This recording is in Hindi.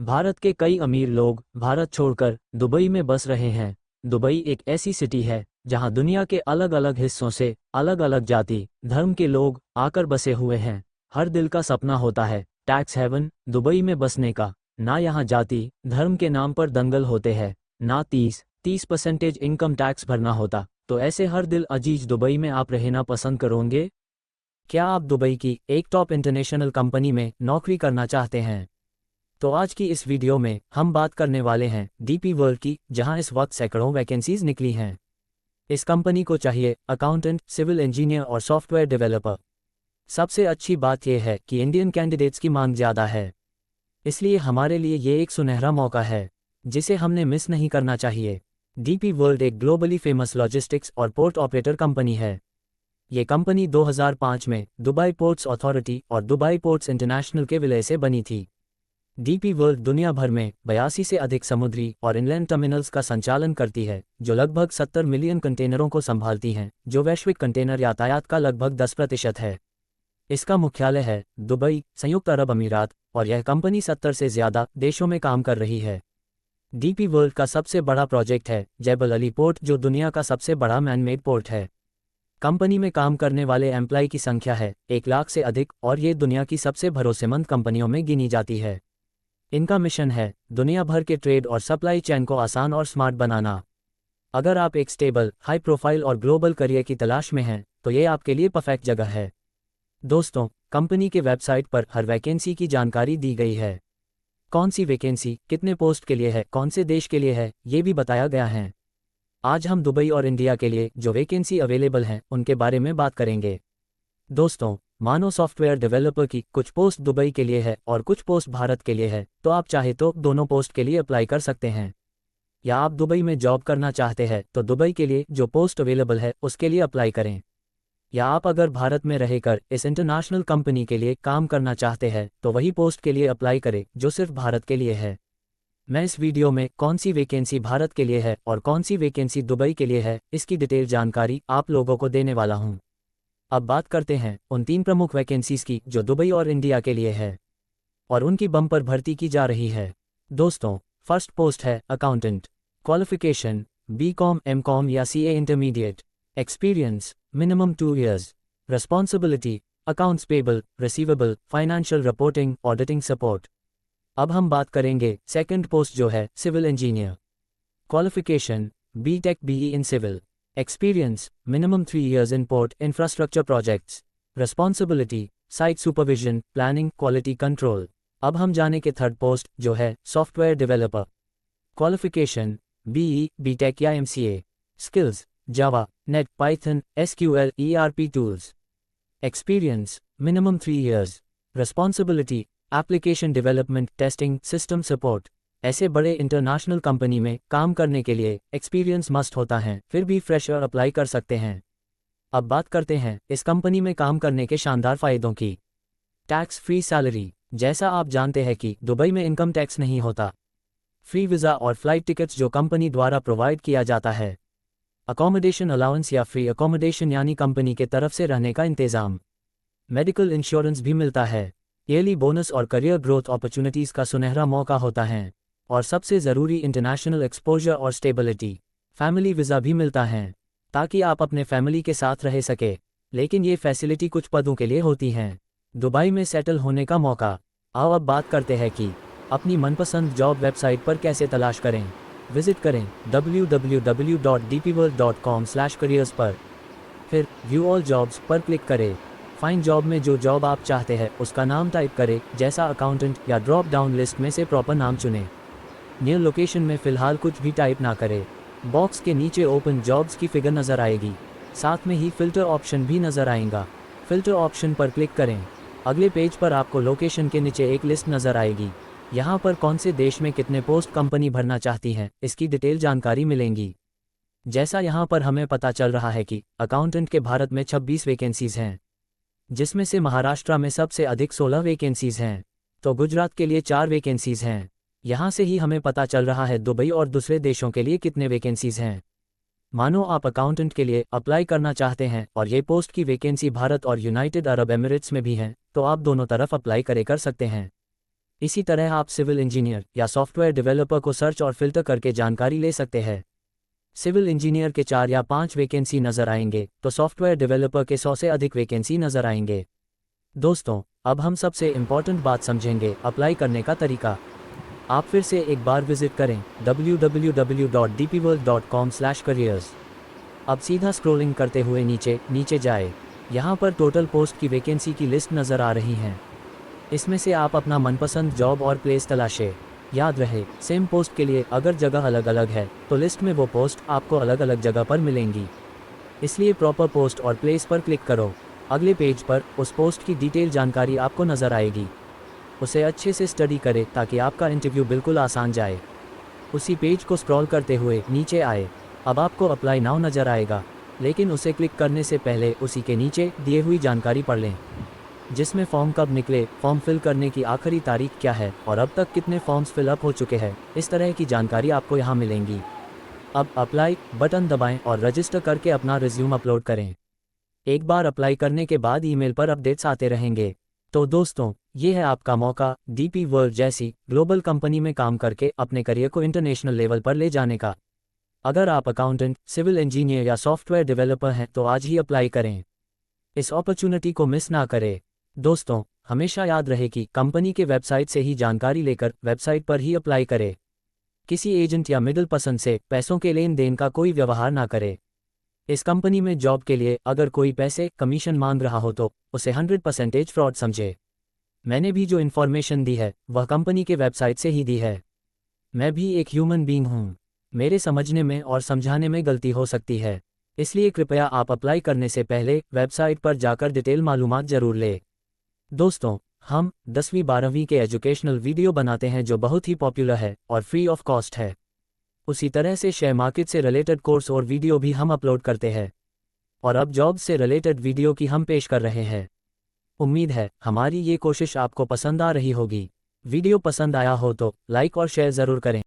भारत के कई अमीर लोग भारत छोड़कर दुबई में बस रहे हैं। दुबई एक ऐसी सिटी है जहां दुनिया के अलग अलग हिस्सों से अलग अलग जाति धर्म के लोग आकर बसे हुए हैं। हर दिल का सपना होता है टैक्स हेवन दुबई में बसने का। ना यहाँ जाति धर्म के नाम पर दंगल होते हैं, ना 30% इनकम टैक्स भरना होता। तो ऐसे हर दिल अजीज दुबई में आप रहना पसंद करोगे? क्या आप दुबई की एक टॉप इंटरनेशनल कंपनी में नौकरी करना चाहते हैं? तो आज की इस वीडियो में हम बात करने वाले हैं डीपी वर्ल्ड की, जहां इस वक्त सैकड़ों वैकेंसीज निकली हैं। इस कंपनी को चाहिए अकाउंटेंट, सिविल इंजीनियर और सॉफ्टवेयर डेवलपर। सबसे अच्छी बात यह है कि इंडियन कैंडिडेट्स की मांग ज़्यादा है, इसलिए हमारे लिए ये एक सुनहरा मौका है जिसे हमने मिस नहीं करना चाहिए। डीपी वर्ल्ड एक ग्लोबली फेमस लॉजिस्टिक्स और पोर्ट ऑपरेटर कंपनी है। ये कंपनी 2005 में दुबई पोर्ट्स अथॉरिटी और दुबई पोर्ट्स इंटरनेशनल के विलय से बनी थी। डीपी वर्ल्ड दुनिया भर में 82 से अधिक समुद्री और इनलैंड टर्मिनल्स का संचालन करती है, जो लगभग 70 मिलियन कंटेनरों को संभालती हैं, जो वैश्विक कंटेनर यातायात का लगभग 10% है। इसका मुख्यालय है दुबई, संयुक्त अरब अमीरात, और यह कंपनी 70 से ज़्यादा देशों में काम कर रही है। डीपी वर्ल्ड का सबसे बड़ा प्रोजेक्ट है जैबल अली पोर्ट, जो दुनिया का सबसे बड़ा मैनमेड पोर्ट है। कंपनी में काम करने वाले एम्प्लॉय की संख्या है 1 लाख से अधिक, और ये दुनिया की सबसे भरोसेमंद कंपनियों में गिनी जाती है। इनका मिशन है दुनिया भर के ट्रेड और सप्लाई चेन को आसान और स्मार्ट बनाना। अगर आप एक स्टेबल, हाई प्रोफाइल और ग्लोबल करियर की तलाश में हैं, तो ये आपके लिए परफेक्ट जगह है। दोस्तों, कंपनी के वेबसाइट पर हर वैकेंसी की जानकारी दी गई है। कौन सी वैकेंसी कितने पोस्ट के लिए है, कौन से देश के लिए है, ये भी बताया गया है। आज हम दुबई और इंडिया के लिए जो वैकेंसी अवेलेबल हैं उनके बारे में बात करेंगे। दोस्तों, मानो सॉफ्टवेयर डेवलपर की कुछ पोस्ट दुबई के लिए है और कुछ पोस्ट भारत के लिए है, तो आप चाहे तो दोनों पोस्ट के लिए अप्लाई कर सकते हैं। या आप दुबई में जॉब करना चाहते हैं तो दुबई के लिए जो पोस्ट अवेलेबल है उसके लिए अप्लाई करें। या आप अगर भारत में रहकर इस इंटरनेशनल कंपनी के लिए काम करना चाहते हैं तो वही पोस्ट के लिए अप्लाई करें जो सिर्फ भारत के लिए है। मैं इस वीडियो में कौन सी वैकेंसी भारत के लिए है और कौन सी वैकेंसी दुबई के लिए है, इसकी डिटेल जानकारी आप लोगों को देने वाला हूं। अब बात करते हैं उन 3 प्रमुख वैकेंसीज की जो दुबई और इंडिया के लिए है और उनकी बम्पर भर्ती की जा रही है। दोस्तों, फर्स्ट पोस्ट है अकाउंटेंट। क्वालिफिकेशन बीकॉम, एमकॉम या CA intermediate. Experience minimum 2 years। Responsibility accounts payable, receivable, financial reporting, auditing support. अब हम बात करेंगे सेकंड पोस्ट जो है civil engineer. Qualification BTech BE in civil. Experience minimum 3 years in port infrastructure projects. Responsibility site supervision, planning, quality control. अब हम जाने के थर्ड पोस्ट जो है software developer. Qualification BE, BTech या MCA. Skills Java, net, Python, SQL, ERP tools. Experience minimum 3 years। Responsibility application development, testing, system support. ऐसे बड़े इंटरनेशनल कंपनी में काम करने के लिए एक्सपीरियंस मस्ट होता है, फिर भी फ्रेशर अप्लाई कर सकते हैं। अब बात करते हैं इस कंपनी में काम करने के शानदार फायदों की। Tax free salary. जैसा आप जानते हैं कि दुबई में इनकम टैक्स नहीं होता। फ्री वीज़ा और फ्लाइट टिकट्स जो कंपनी द्वारा प्रोवाइड किया जाता है। अकोमोडेशन अलाउंस या फ्री अकोमोडेशन, यानी कंपनी के तरफ से रहने का इंतज़ाम। मेडिकल इंश्योरेंस भी मिलता है। ईयरली बोनस और करियर ग्रोथ अपॉर्चुनिटीज़ का सुनहरा मौका होता है। और सबसे ज़रूरी इंटरनेशनल एक्सपोजर और स्टेबिलिटी। फैमिली वीज़ा भी मिलता है ताकि आप अपने फैमिली के साथ रह सके, लेकिन ये फैसिलिटी कुछ पदों के लिए होती हैं। दुबई में सेटल होने का मौका। आओ अब बात करते हैं कि अपनी मनपसंद जॉब वेबसाइट पर कैसे तलाश करें। विजिट करें www.dpworld.com/careers पर। फिर व्यू ऑल जॉब्स पर क्लिक करें। फाइंड जॉब में जो जॉब आप चाहते हैं उसका नाम टाइप करें, जैसा अकाउंटेंट, या ड्रॉप डाउन लिस्ट में से प्रॉपर नाम चुनें। नियर लोकेशन में फ़िलहाल कुछ भी टाइप ना करें। बॉक्स के नीचे ओपन जॉब्स की फिगर नज़र आएगी, साथ में ही फ़िल्टर ऑप्शन भी नज़र आएगा। फ़िल्टर ऑप्शन पर क्लिक करें। अगले पेज पर आपको लोकेशन के नीचे एक लिस्ट नज़र आएगी। यहाँ पर कौन से देश में कितने पोस्ट कंपनी भरना चाहती है इसकी डिटेल जानकारी मिलेंगी। जैसा यहाँ पर हमें पता चल रहा है कि अकाउंटेंट के भारत में 26 वैकेंसीज़ हैं, जिसमें से महाराष्ट्र में सबसे अधिक 16 वैकेंसीज़ हैं, तो गुजरात के लिए 4 वैकेंसीज़ हैं। यहाँ से ही हमें पता चल रहा है दुबई और दूसरे देशों के लिए कितने वैकेंसीज़ हैं। मानो आप अकाउंटेंट के लिए अप्लाई करना चाहते हैं और ये पोस्ट की वैकेंसी भारत और यूनाइटेड अरब एमिरेट्स में भी हैं, तो आप दोनों तरफ अप्लाई कर सकते हैं। इसी तरह आप सिविल इंजीनियर या सॉफ्टवेयर डेवलपर को सर्च और फिल्टर करके जानकारी ले सकते हैं। सिविल इंजीनियर के 4 या 5 वैकेंसी नज़र आएंगे तो सॉफ्टवेयर डेवलपर के 100 से अधिक वैकेंसी नज़र आएंगे। दोस्तों, अब हम सबसे इम्पॉर्टेंट बात समझेंगे, अप्लाई करने का तरीका। आप फिर से एक बार विजिट करें www.dpworld.com/careers। अब सीधा स्क्रॉलिंग करते हुए नीचे जाए। यहाँ पर टोटल पोस्ट की वैकेंसी की लिस्ट नज़र आ रही हैं। इसमें से आप अपना मनपसंद जॉब और प्लेस तलाशें। याद रहे, सेम पोस्ट के लिए अगर जगह अलग अलग है तो लिस्ट में वो पोस्ट आपको अलग अलग जगह पर मिलेंगी। इसलिए प्रॉपर पोस्ट और प्लेस पर क्लिक करो। अगले पेज पर उस पोस्ट की डिटेल जानकारी आपको नज़र आएगी। उसे अच्छे से स्टडी करें ताकि आपका इंटरव्यू बिल्कुल आसान जाए। उसी पेज को स्क्रॉल करते हुए नीचे आए। अब आपको अप्लाई नाउ नज़र आएगा, लेकिन उसे क्लिक करने से पहले उसी के नीचे दिए हुई जानकारी पढ़ लें, जिसमें फॉर्म कब निकले, फॉर्म फिल करने की आखिरी तारीख क्या है और अब तक कितने फॉर्म्स फिलअप हो चुके हैं। इस तरह की जानकारी आपको यहाँ मिलेंगी। अब अप्लाई बटन दबाएं और रजिस्टर करके अपना रिज्यूम अपलोड करें। एक बार अप्लाई करने के बाद ईमेल पर अपडेट्स आते रहेंगे। तो दोस्तों, ये है आपका मौका डीपी वर्ल्ड जैसी ग्लोबल कंपनी में काम करके अपने करियर को इंटरनेशनल लेवल पर ले जाने का। अगर आप अकाउंटेंट, सिविल इंजीनियर या सॉफ्टवेयर डेवलपर हैं तो आज ही अप्लाई करें। इस अपॉर्चुनिटी को मिस ना करें। दोस्तों, हमेशा याद रहे कि कंपनी के वेबसाइट से ही जानकारी लेकर वेबसाइट पर ही अप्लाई करें। किसी एजेंट या मिडिल पर्सन से पैसों के लेन देन का कोई व्यवहार ना करें। इस कंपनी में जॉब के लिए अगर कोई पैसे कमीशन मांग रहा हो तो उसे 100% फ्रॉड समझे। मैंने भी जो इन्फॉर्मेशन दी है वह कंपनी के वेबसाइट से ही दी है। मैं भी एक ह्यूमन बीइंग हूँ। मेरे समझने में और समझाने में गलती हो सकती है, इसलिए कृपया आप अप्लाई करने से पहले वेबसाइट पर जाकर डिटेल मालूमात जरूर लें। दोस्तों, हम 10वीं 12वीं के एजुकेशनल वीडियो बनाते हैं जो बहुत ही पॉपुलर है और फ्री ऑफ कॉस्ट है। उसी तरह से शेयर मार्केट से रिलेटेड कोर्स और वीडियो भी हम अपलोड करते हैं, और अब जॉब से रिलेटेड वीडियो की हम पेश कर रहे हैं। उम्मीद है हमारी ये कोशिश आपको पसंद आ रही होगी। वीडियो पसंद आया हो तो लाइक और शेयर ज़रूर करें।